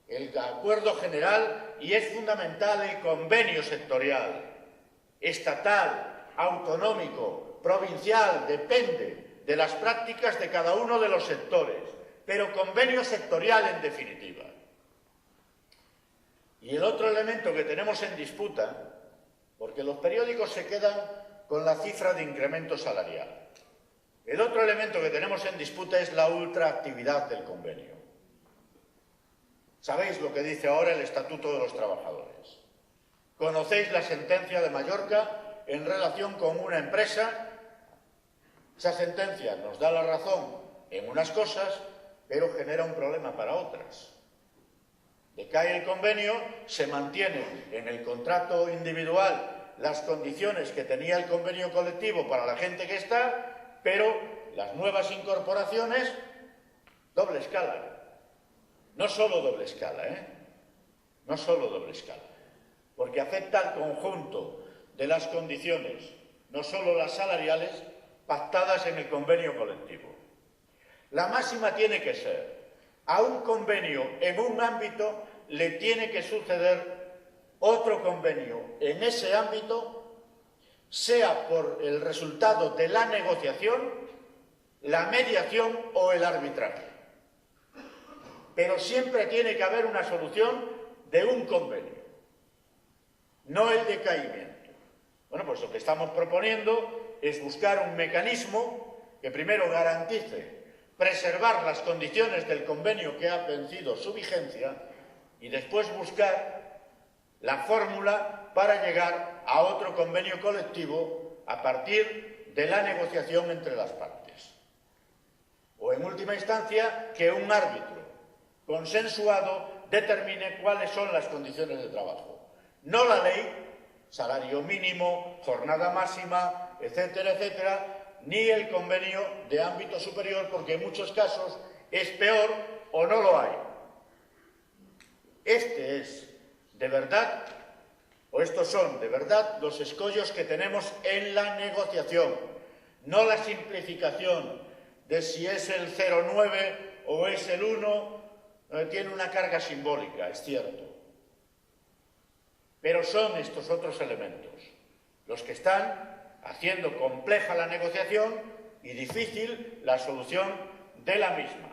el acuerdo general y es fundamental el convenio sectorial, estatal, autonómico, provincial, depende de las prácticas de cada uno de los sectores, pero convenio sectorial en definitiva. Y el otro elemento que tenemos en disputa, porque los periódicos se quedan con la cifra de incremento salarial, el otro elemento que tenemos en disputa es la ultraactividad del convenio. Sabéis lo que dice ahora el Estatuto de los Trabajadores. Conocéis la sentencia de Mallorca en relación con una empresa. Esa sentencia nos da la razón en unas cosas, pero genera un problema para otras. Decae el convenio, se mantienen en el contrato individual las condiciones que tenía el convenio colectivo para la gente que está, pero las nuevas incorporaciones, doble escala. No solo doble escala, no solo doble escala, porque afecta al conjunto de las condiciones, no solo las salariales, pactadas en el convenio colectivo. La máxima tiene que ser, a un convenio en un ámbito le tiene que suceder otro convenio en ese ámbito, sea por el resultado de la negociación, la mediación o el arbitraje. Pero siempre tiene que haber una solución de un convenio, no el decaimiento. Bueno, pues lo que estamos proponiendo es buscar un mecanismo que primero garantice preservar las condiciones del convenio que ha vencido su vigencia y después buscar la fórmula para llegar a otro convenio colectivo a partir de la negociación entre las partes. O en última instancia, que un árbitro consensuado determine cuáles son las condiciones de trabajo. No la ley, salario mínimo, jornada máxima, etcétera, etcétera, ni el convenio de ámbito superior, porque en muchos casos es peor o no lo hay. Este es, de verdad, o estos son, de verdad, los escollos que tenemos en la negociación, no la simplificación de si es el 0,9 o es el 1, tiene una carga simbólica, es cierto. Pero son estos otros elementos los que están haciendo compleja la negociación y difícil la solución de la misma.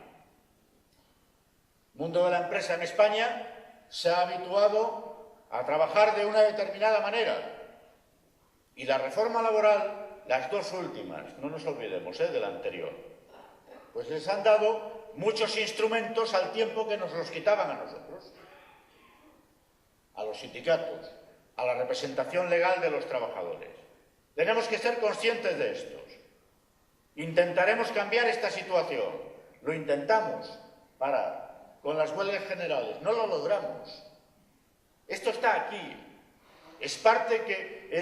El mundo de la empresa en España se ha habituado a trabajar de una determinada manera y la reforma laboral, las dos últimas, no nos olvidemos de la anterior, pues les han dado muchos instrumentos al tiempo que nos los quitaban a nosotros, a los sindicatos, a la representación legal de los trabajadores. Tenemos que ser conscientes de estos. Intentaremos cambiar esta situación. Lo intentamos con las huelgas generales. No lo logramos. Esto está aquí. Es parte que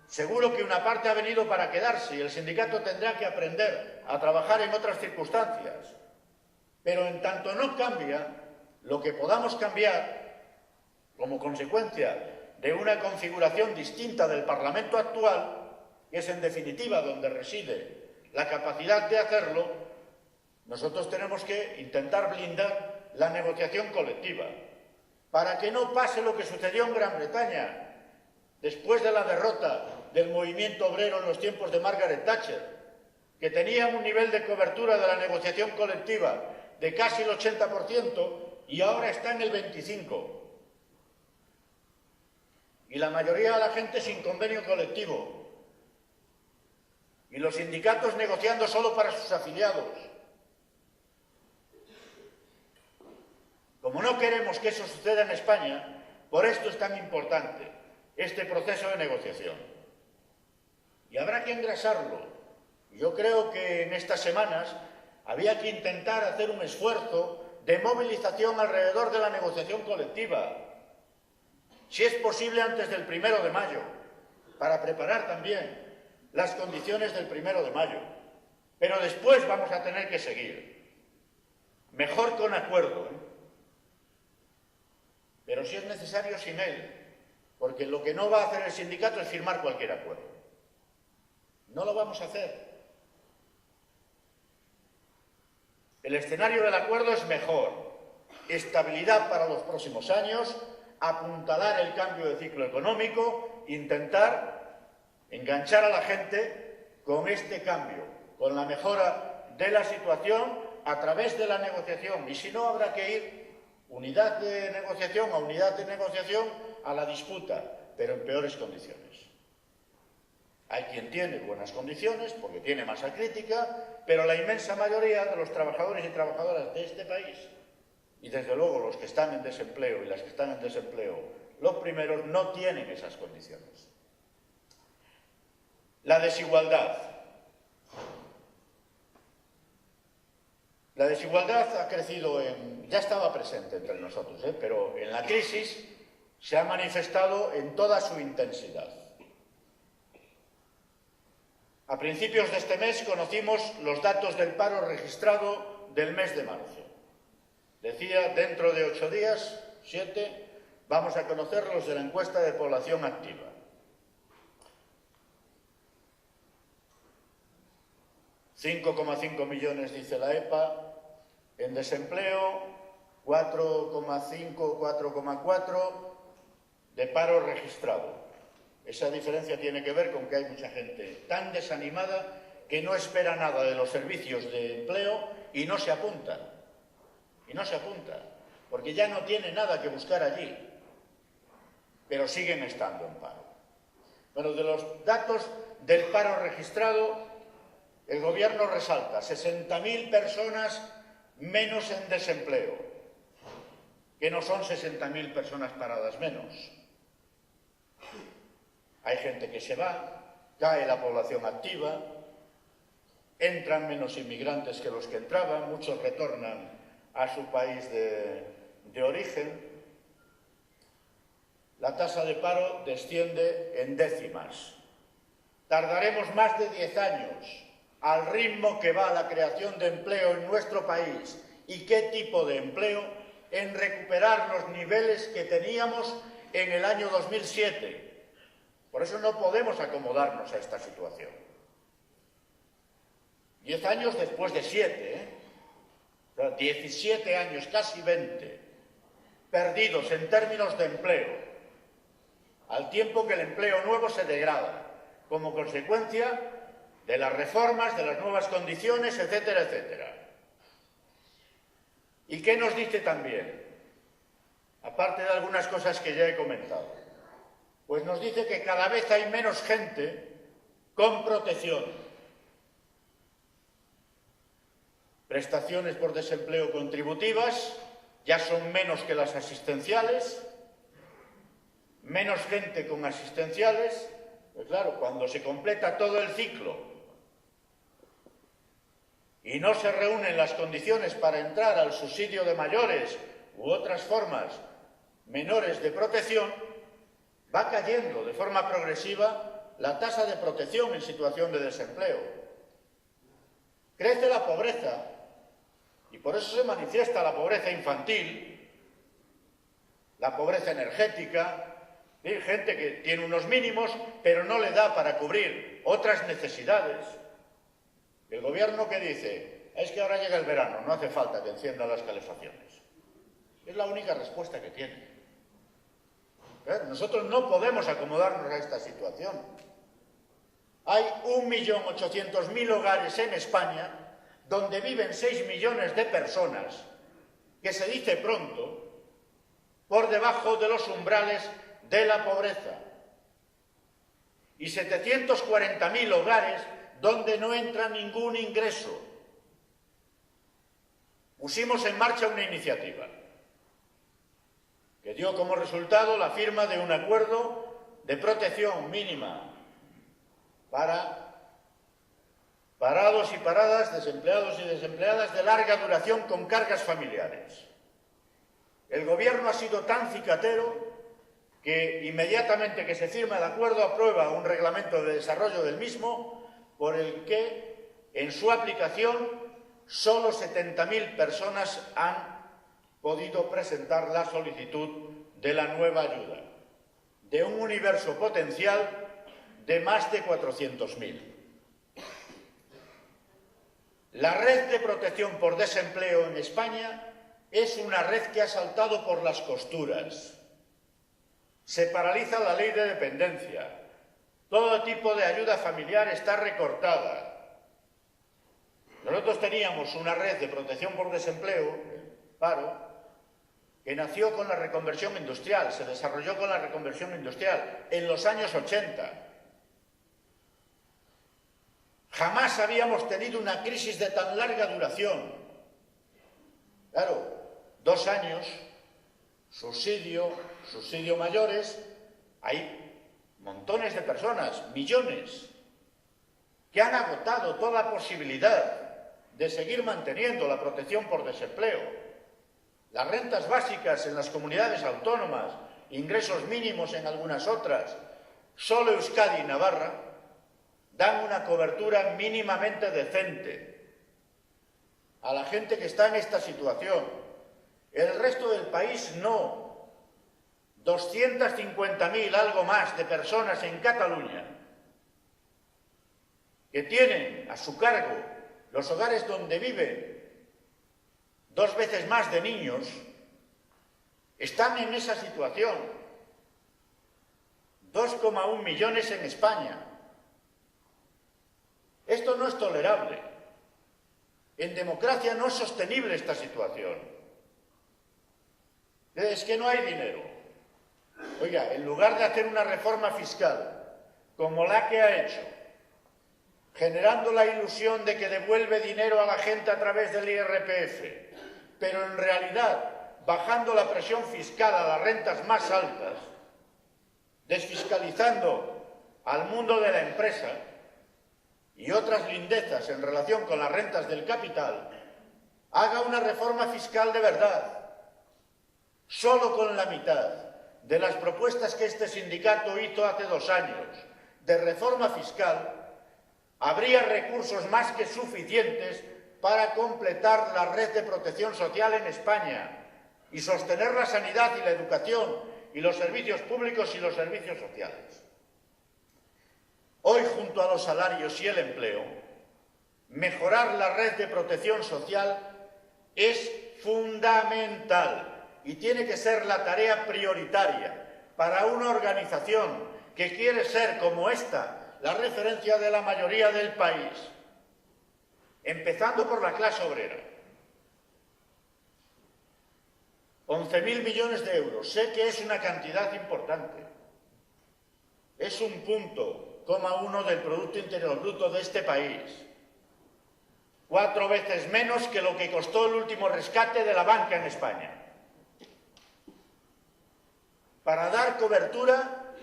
seguro que una parte ha venido para quedarse y el sindicato tendrá que aprender a trabajar en otras circunstancias. Pero en tanto no cambia, lo que podamos cambiar como consecuencia de una configuración distinta del Parlamento actual, que es en definitiva donde reside la capacidad de hacerlo, nosotros tenemos que intentar blindar la negociación colectiva. para que no pase lo que sucedió en Gran Bretaña después de la derrota del movimiento obrero en los tiempos de Margaret Thatcher, que tenía un nivel de cobertura de la negociación colectiva de casi el 80% y ahora está en el 25%. Y la mayoría de la gente sin convenio colectivo. Y los sindicatos negociando solo para sus afiliados. Como no queremos que eso suceda en España, por esto es tan importante este proceso de negociación. Y habrá que engrasarlo. Yo creo que en estas semanas había que intentar hacer un esfuerzo de movilización alrededor de la negociación colectiva, si es posible antes del 1 de mayo, para preparar también las condiciones del 1 de mayo. Pero después vamos a tener que seguir. Mejor con acuerdo, ¿eh? Pero si es necesario sin él, porque lo que no va a hacer el sindicato es firmar cualquier acuerdo. No lo vamos a hacer. El escenario del acuerdo es mejor. Estabilidad para los próximos años, apuntalar el cambio de ciclo económico, intentar enganchar a la gente con este cambio, con la mejora de la situación a través de la negociación. Y si no, habrá que ir unidad de negociación a unidad de negociación a la disputa, pero en peores condiciones. Hay quien tiene buenas condiciones porque tiene masa crítica, pero la inmensa mayoría de los trabajadores y trabajadoras de este país, y desde luego los que están en desempleo y las que están en desempleo, los primeros, no tienen esas condiciones. La desigualdad. La desigualdad ha crecido, ya estaba presente entre nosotros, pero en la crisis se ha manifestado en toda su intensidad. A principios de este mes conocimos los datos del paro registrado del mes de marzo. Decía, dentro de 8 días, 7, vamos a conocer los de la encuesta de población activa. $5,5 millones, dice la EPA, en desempleo, 4,5, 4,4 de paro registrado. Esa diferencia tiene que ver con que hay mucha gente tan desanimada que no espera nada de los servicios de empleo y no se apunta. Y no se apunta, porque ya no tiene nada que buscar allí, pero siguen estando en paro. Bueno, de los datos del paro registrado, el Gobierno resalta 60.000 personas menos en desempleo, que no son 60.000 personas paradas menos. Hay gente que se va, cae la población activa, entran menos inmigrantes que los que entraban, muchos retornan a su país de origen. La tasa de paro desciende en décimas. Tardaremos más de 10 años, al ritmo que va la creación de empleo en nuestro país y qué tipo de empleo, en recuperar los niveles que teníamos en el año 2007. Por eso no podemos acomodarnos a esta situación. 10 años después de 7, 17 años, casi 20, perdidos en términos de empleo, al tiempo que el empleo nuevo se degrada, como consecuencia de las reformas, de las nuevas condiciones, etcétera, etcétera. ¿Y qué nos dice también? Aparte de algunas cosas que ya he comentado, pues nos dice que cada vez hay menos gente con protección. Prestaciones por desempleo contributivas ya son menos que las asistenciales, menos gente con asistenciales. Pues claro, cuando se completa todo el ciclo y no se reúnen las condiciones para entrar al subsidio de mayores u otras formas menores de protección, va cayendo de forma progresiva la tasa de protección en situación de desempleo. Crece la pobreza y por eso se manifiesta la pobreza infantil, la pobreza energética. Hay gente que tiene unos mínimos, pero no le da para cubrir otras necesidades. El Gobierno, ¿qué dice? Es que ahora llega el verano, no hace falta que encienda las calefacciones. Es la única respuesta que tiene. Nosotros no podemos acomodarnos a esta situación. Hay 1.800.000 hogares en España donde viven 6 millones de personas, que se dice pronto, por debajo de los umbrales de la pobreza. Y 740.000 hogares donde no entra ningún ingreso. Pusimos en marcha una iniciativa que dio como resultado la firma de un acuerdo de protección mínima para parados y paradas, desempleados y desempleadas de larga duración con cargas familiares. El Gobierno ha sido tan cicatero que inmediatamente que se firma el acuerdo aprueba un reglamento de desarrollo del mismo por el que en su aplicación solo 70.000 personas han podido presentar la solicitud de la nueva ayuda, de un universo potencial de más de 400.000. La red de protección por desempleo en España es una red que ha saltado por las costuras. Se paraliza la ley de dependencia. Todo tipo de ayuda familiar está recortada. Nosotros teníamos una red de protección por desempleo, el paro, que nació con la reconversión industrial, se desarrolló con la reconversión industrial en los años 80. Jamás habíamos tenido una crisis de tan larga duración. Claro, 2 años, subsidio mayores, hay montones de personas, millones, que han agotado toda posibilidad de seguir manteniendo la protección por desempleo. Las rentas básicas en las comunidades autónomas, ingresos mínimos en algunas otras, solo Euskadi y Navarra dan una cobertura mínimamente decente a la gente que está en esta situación. El resto del país no. 250.000, algo más, de personas en Cataluña que tienen a su cargo los hogares donde viven 2 veces más de niños, están en esa situación. 2,1 millones en España. Esto no es tolerable. En democracia no es sostenible esta situación. Es que no hay dinero. Oiga, en lugar de hacer una reforma fiscal como la que ha hecho, generando la ilusión de que devuelve dinero a la gente a través del IRPF, pero en realidad bajando la presión fiscal a las rentas más altas, desfiscalizando al mundo de la empresa y otras lindezas en relación con las rentas del capital, haga una reforma fiscal de verdad. Solo con la mitad de las propuestas que este sindicato hizo hace 2 años de reforma fiscal, habría recursos más que suficientes para completar la red de protección social en España y sostener la sanidad y la educación y los servicios públicos y los servicios sociales. Hoy, junto a los salarios y el empleo, mejorar la red de protección social es fundamental y tiene que ser la tarea prioritaria para una organización que quiere ser, como esta, la referencia de la mayoría del país, empezando por la clase obrera. 11.000 millones de euros. Sé que es una cantidad importante. Es 1,1% del Producto Interior Bruto de este país. 4 veces menos que lo que costó el último rescate de la banca en España. Para dar cobertura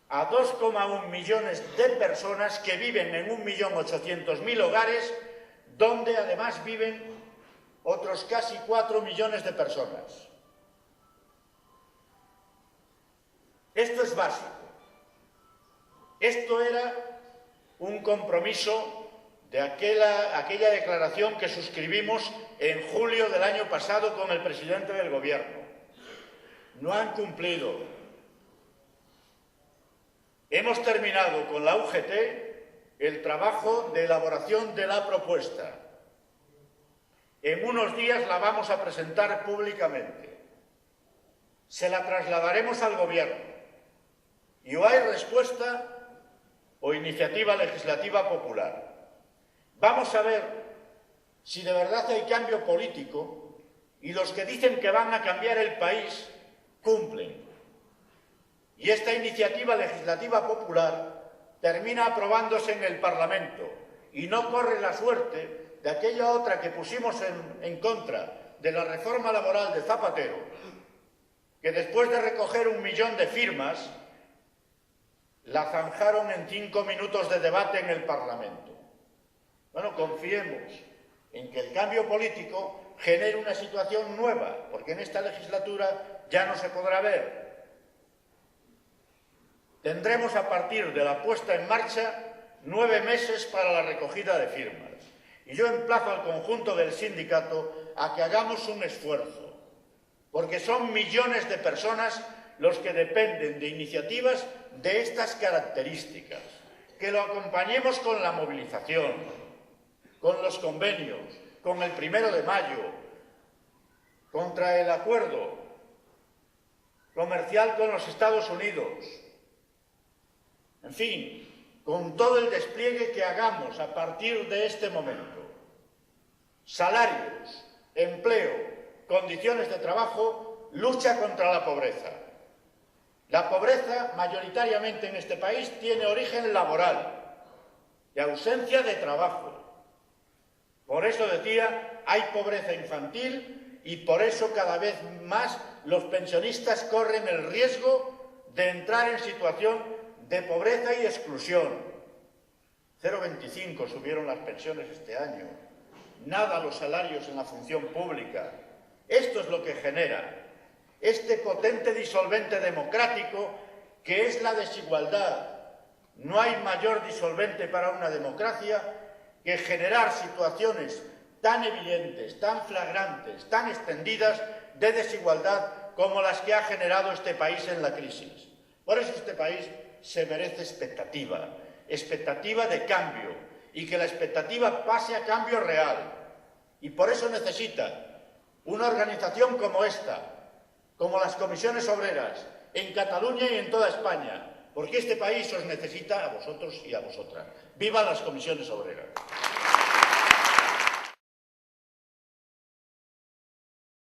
a 2,1 millones de personas que viven en 1.800.000 hogares, donde además viven otros casi 4 millones de personas. Esto es básico. Esto era un compromiso de aquella declaración que suscribimos en julio del año pasado con el presidente del Gobierno. No han cumplido. Hemos terminado con la UGT el trabajo de elaboración de la propuesta. En unos días la vamos a presentar públicamente. se la trasladaremos al Gobierno y o hay respuesta o iniciativa legislativa popular. Vamos a ver si de verdad hay cambio político y los que dicen que van a cambiar el país cumplen. Y esta iniciativa legislativa popular termina aprobándose en el Parlamento y no corre la suerte de aquella otra que pusimos en contra de la reforma laboral de Zapatero, que después de recoger 1 millón de firmas, la zanjaron en 5 minutos de debate en el Parlamento. Bueno, confiemos en que el cambio político genere una situación nueva, porque en esta legislatura ya no se podrá ver. Tendremos a partir de la puesta en marcha 9 meses para la recogida de firmas. Y yo emplazo al conjunto del sindicato a que hagamos un esfuerzo, porque son millones de personas los que dependen de iniciativas de estas características, que lo acompañemos con la movilización, con los convenios, con el 1 de mayo, contra el acuerdo comercial con los Estados Unidos. En fin, con todo el despliegue que hagamos a partir de este momento. Salarios, empleo, condiciones de trabajo, lucha contra la pobreza. La pobreza, mayoritariamente en este país, tiene origen laboral, de ausencia de trabajo. Por eso decía, hay pobreza infantil y por eso cada vez más los pensionistas corren el riesgo de entrar en situación de pobreza y exclusión. 0,25 subieron las pensiones este año. Nada los salarios en la función pública. Esto es lo que genera este potente disolvente democrático que es la desigualdad. No hay mayor disolvente para una democracia que generar situaciones tan evidentes, tan flagrantes, tan extendidas de desigualdad como las que ha generado este país en la crisis. Por eso este país se merece expectativa, expectativa de cambio, y que la expectativa pase a cambio real. Y por eso necesita una organización como esta, como las comisiones obreras, en Cataluña y en toda España, porque este país os necesita a vosotros y a vosotras. ¡Vivan las comisiones obreras!